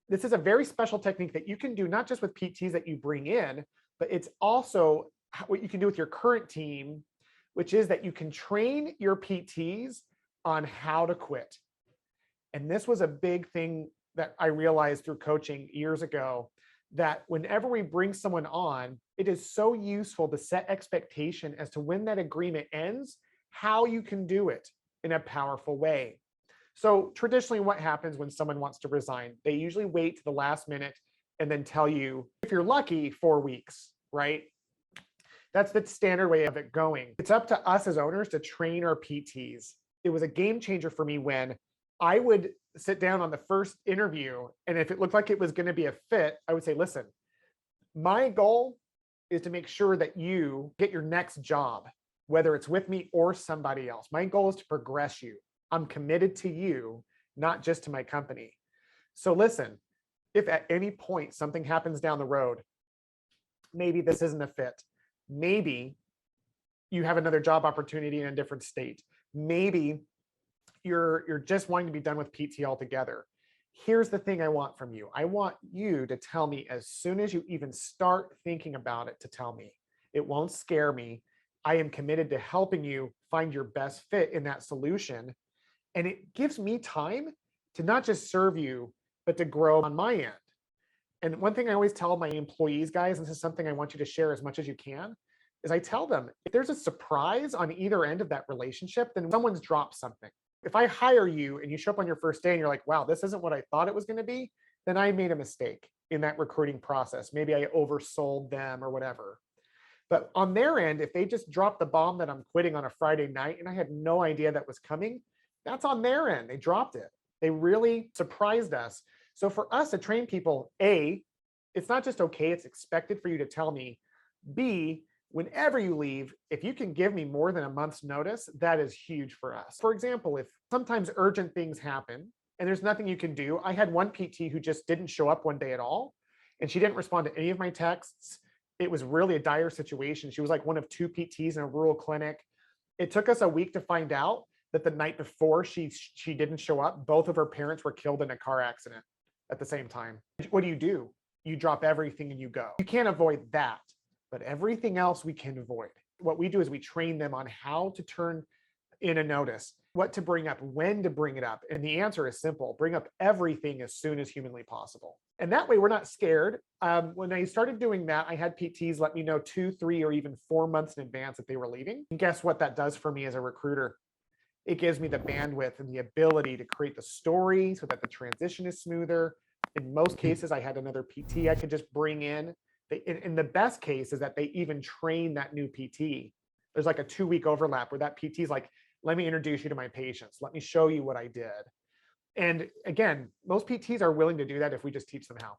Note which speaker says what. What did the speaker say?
Speaker 1: This is a very special technique that you can do not just with PTs that you bring in, but it's also what you can do with your current team, which is that you can train your PTs on how to quit. And this was a big thing that I realized through coaching years ago, that whenever we bring someone on, it is so useful to set expectation as to when that agreement ends, how you can do it in a powerful way. So traditionally, what happens when someone wants to resign? They usually wait to the last minute and then tell you, if you're lucky, 4 weeks, right? That's the standard way of it going. It's up to us as owners to train our PTs. It was a game changer for me when I would sit down on the first interview, and if it looked like it was going to be a fit, I would say, listen, my goal is to make sure that you get your next job, whether it's with me or somebody else. My goal is to progress you. I'm committed to you, not just to my company. So listen, if at any point something happens down the road, maybe this isn't a fit, maybe you have another job opportunity in a different state, maybe you're just wanting to be done with PT altogether. Here's the thing I want from you. I want you to tell me as soon as you even start thinking about it, to tell me. It won't scare me. I am committed to helping you find your best fit in that solution. And it gives me time to not just serve you, but to grow on my end. And one thing I always tell my employees, guys, and this is something I want you to share as much as you can, is I tell them, if there's a surprise on either end of that relationship, then someone's dropped something. If I hire you and you show up on your first day and you're like, wow, this isn't what I thought it was going to be, then I made a mistake in that recruiting process. Maybe I oversold them or whatever. But on their end, if they just drop the bomb that I'm quitting on a Friday night and I had no idea that was coming, that's on their end. They dropped it. They really surprised us. So for us to train people, A, it's not just okay, it's expected for you to tell me. B, whenever you leave, if you can give me more than a month's notice, that is huge for us. For example, if sometimes urgent things happen and there's nothing you can do, I had one PT who just didn't show up one day at all, and she didn't respond to any of my texts. It was really a dire situation. She was like one of 2 PTs in a rural clinic. It took us a week to find out that the night before she didn't show up, both of her parents were killed in a car accident at the same time. What do? You drop everything and you go. You can't avoid that, but everything else we can avoid. What we do is we train them on how to turn in a notice, what to bring up, when to bring it up. And the answer is simple: bring up everything as soon as humanly possible. And that way we're not scared. When I started doing that, I had PTs let me know 2, 3, or even 4 months in advance that they were leaving. And guess what that does for me as a recruiter? It gives me the bandwidth and the ability to create the story so that the transition is smoother. In most cases, I had another PT I could just bring in. In the best case is that they even train that new PT. There's like a 2-week overlap where that PT is like, let me introduce you to my patients. Let me show you what I did. And again, most PTs are willing to do that if we just teach them how.